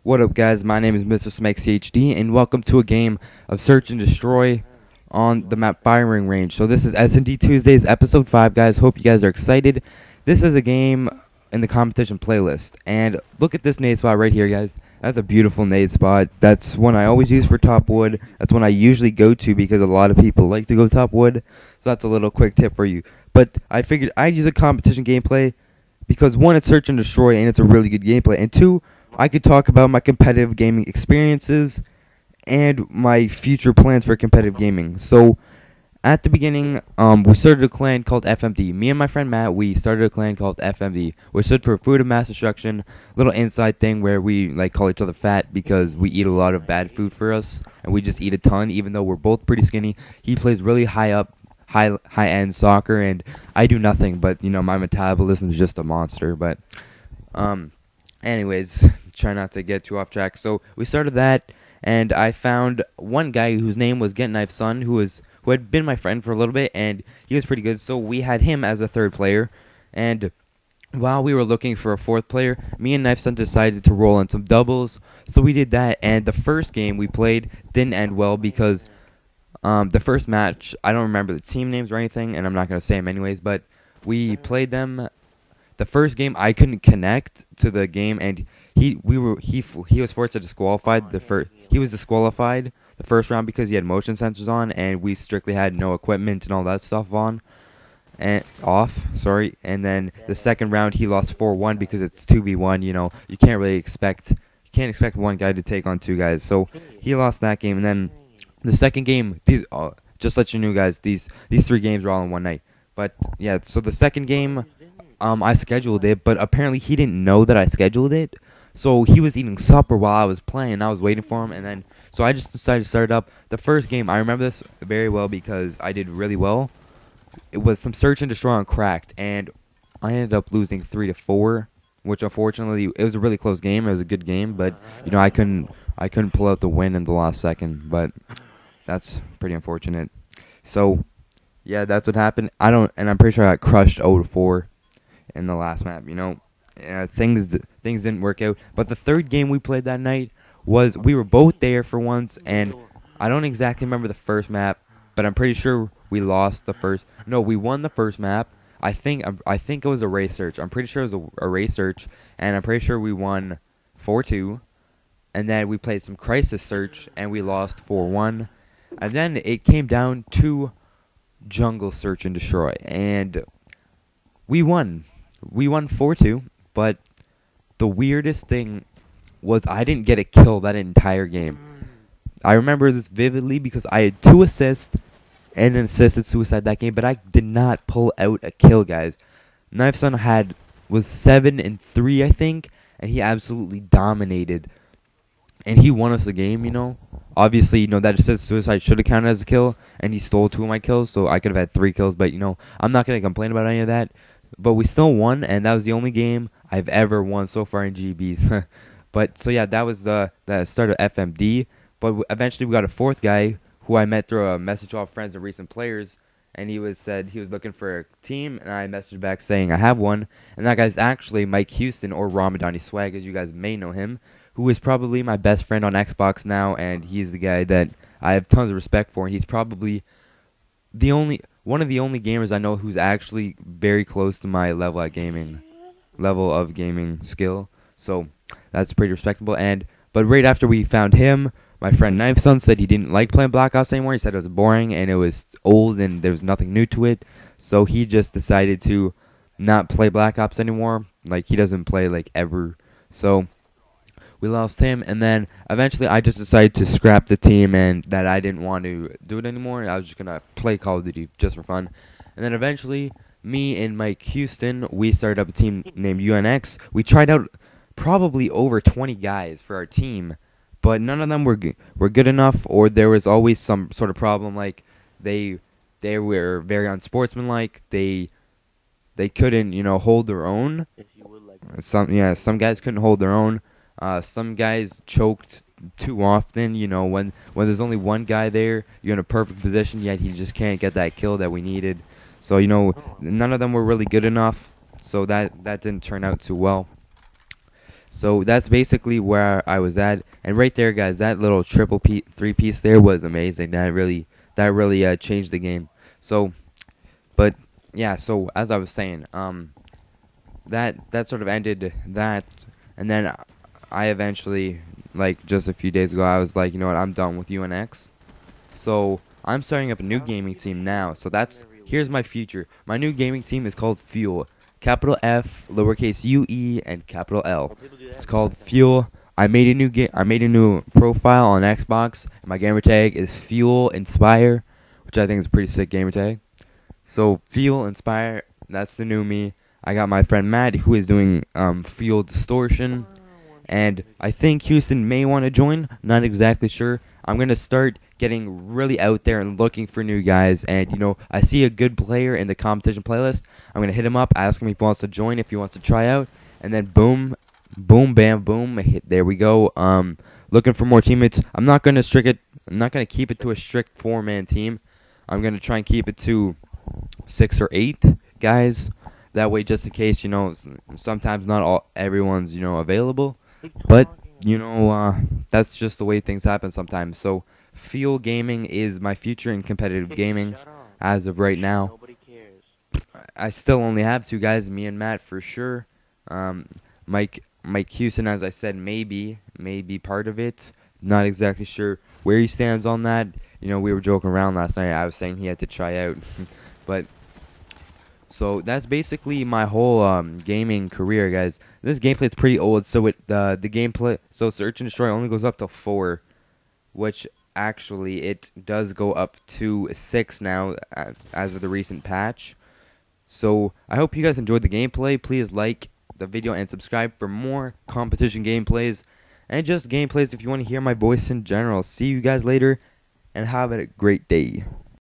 What up, guys? My name is Mr. SmakeCHD, and welcome to a game of Search and Destroy on the map Firing Range. So this is SnD Tuesdays, Episode 5, guys. Hope you guys are excited. This is a game in the competition playlist, and look at this nade spot right here, guys. That's a beautiful nade spot. That's one I always use for top wood. That's one I usually go to because a lot of people like to go top wood. So that's a little quick tip for you. But I figured I'd use a competition gameplay because, one, it's Search and Destroy, and it's a really good gameplay, and two, I could talk about my competitive gaming experiences and my future plans for competitive gaming. So, at the beginning, we started a clan called FMD. Me and my friend Matt, we started a clan called FMD, which stood for Food of Mass Destruction. Little inside thing where we call each other fat because we eat a lot of bad food for us, and we just eat a ton, even though we're both pretty skinny. He plays really high-end soccer, and I do nothing. But my metabolism is just a monster. But anyways, try not to get too off track. So we started that, and I found one guy whose name was Get Knife Son, who had been my friend for a little bit, and he was pretty good. So we had him as a third player, and while we were looking for a fourth player, me and Knife Son decided to roll in some doubles. So we did that, and the first game we played didn't end well because the first match, I don't remember the team names or anything, and I'm not going to say them anyways, but we played them. The first game I couldn't connect to the game, and he was forced to disqualify he was disqualified the first round because he had motion sensors on, and we strictly had no equipment and all that stuff on and off. Sorry. And then the second round he lost 4-1 because it's 2v1. You can't expect one guy to take on two guys. So he lost that game, and then the second game, just let you know, guys, these three games are all in one night. But yeah, so the second game, I scheduled it, but apparently he didn't know that I scheduled it. So he was eating supper while I was playing, and I was waiting for him, and then so I just decided to start it up. The first game, I remember this very well because I did really well. It was some Search and Destroy on Cracked, and I ended up losing 3-4, which unfortunately it was a really close game. It was a good game, but I couldn't pull out the win in the last second, but that's pretty unfortunate. So yeah, that's what happened. And I'm pretty sure I got crushed 0-4 in the last map. Things didn't work out. But the third game we played that night was, we were both there for once, and I don't exactly remember the first map, but I'm pretty sure we lost the first. No, we won the first map. I think it was a race search. I'm pretty sure it was a race search, and I'm pretty sure we won 4-2. And then we played some crisis search, and we lost 4-1. And then it came down to jungle search and destroy, and we won. We won 4-2, but the weirdest thing was I didn't get a kill that entire game. I remember this vividly because I had 2 assists and an assisted suicide that game, but I did not pull out a kill, guys. Knife Son was 7-3, I think, and he absolutely dominated. And he won us the game, Obviously, that assisted suicide should have counted as a kill, and he stole 2 of my kills, so I could have had 3 kills, but, I'm not going to complain about any of that. But we still won, and that was the only game I've ever won so far in GBs. But, so yeah, that was the start of FMD. But eventually we got a fourth guy who I met through a message off friends and recent players, and he said he was looking for a team, and I messaged back saying I have one. And that guy's actually Mike Houston, or Ramadani Swag, as you guys may know him, who is probably my best friend on Xbox now, and he's the guy that I have tons of respect for, and he's probably one of the only gamers I know who's actually very close to my level of gaming skill. So that's pretty respectable. But right after we found him, my friend Knife Son said he didn't like playing Black Ops anymore. He said it was boring and it was old and there was nothing new to it. So he just decided to not play Black Ops anymore. He doesn't play ever. So we lost him, and then eventually I just decided to scrap the team and that I didn't want to do it anymore. I was just going to play Call of Duty just for fun. And then eventually, me and Mike Houston, we started up a team named UNX. We tried out probably over 20 guys for our team, but none of them were good enough, or there was always some sort of problem. They were very unsportsmanlike. They couldn't, hold their own. Some guys couldn't hold their own. Some guys choked too often, when there's only one guy there, you're in a perfect position, yet he just can't get that kill that we needed. So, none of them were really good enough, so that didn't turn out too well. So that's basically where I was at, and right there, guys, that little three piece there was amazing. That really changed the game. So, but yeah, so as I was saying, that sort of ended that, and then I eventually, like just a few days ago, I was like, you know what, I'm done with UNX. So I'm starting up a new gaming team now. So here's my future. My new gaming team is called Fuel. Capital F, lowercase UE, and capital L. It's called Fuel. I made a new profile on Xbox. My gamer tag is Fuel Inspire, which I think is a pretty sick gamer tag. So Fuel Inspire, that's the new me. I got my friend Matt, who is doing Fuel Distortion, and I think Houston may want to join. Not exactly sure. I'm gonna start getting really out there and looking for new guys. And I see a good player in the competition playlist. I'm gonna hit him up, ask him if he wants to join, if he wants to try out, and then boom, boom, bam, boom. There we go. Looking for more teammates. I'm not gonna keep it to a strict 4-man team. I'm gonna try and keep it to 6 or 8 guys. That way, just in case, sometimes not everyone's available. But that's just the way things happen sometimes. So Fuel Gaming is my future in competitive gaming as of right now. I still only have 2 guys, me and Matt for sure. Mike Houston, as I said, may be part of it. Not exactly sure where he stands on that. We were joking around last night. I was saying he had to try out, but. So that's basically my whole gaming career, guys. This gameplay is pretty old, so the gameplay, so Search and Destroy only goes up to 4, which actually it does go up to 6 now as of the recent patch. So I hope you guys enjoyed the gameplay. Please like the video and subscribe for more competition gameplays and just gameplays if you want to hear my voice in general. See you guys later and have a great day.